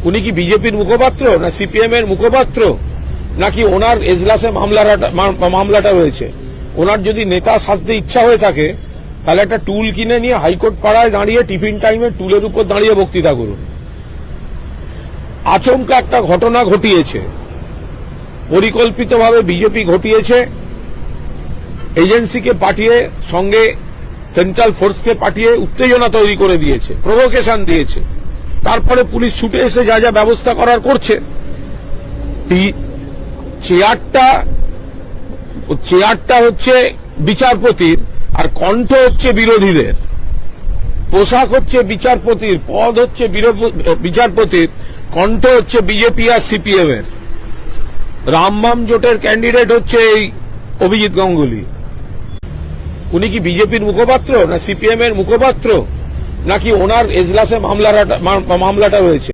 উনি কি বিজেপির মুখপাত্র না সিপিএম এর মুখপাত্র, নাকি ওনার এজলাসে মামলাটা রয়েছে? ওনার যদি নেতা সাজতে ইচ্ছা হয়ে থাকে তাহলে একটা টুল কিনে নিয়ে হাইকোর্ট পাড়ায় দাঁড়িয়ে টিফিন টাইমে টুলের উপর দাঁড়িয়ে বক্তৃতা করুন। আচমকা একটা ঘটনা ঘটিয়েছে, পরিকল্পিতভাবে বিজেপি ঘটিয়েছে, এজেন্সিকে পাঠিয়ে সঙ্গে সেন্ট্রাল ফোর্সকে পাঠিয়ে উত্তেজনা তৈরি করে দিয়েছে, প্রভোকেশন দিয়েছে। তারপরে পুলিশ ছুটে এসে যা যা ব্যবস্থা করার করছে। চেয়ারটা হচ্ছে বিচারপতির আর কণ্ঠ হচ্ছে বিরোধীদের, পোশাক হচ্ছে বিচারপতির, পদ হচ্ছে বিচারপতির, কণ্ঠ হচ্ছে বিজেপি আর সিপিএম এর। রামবাম জোটের ক্যান্ডিডেট হচ্ছে এই অভিজিৎ গাঙ্গুলি। উনি কি বিজেপির মুখপাত্র না সিপিএম এর মুখপাত্র, নাকি ওনার এজলাসে মামলাটা রয়েছে?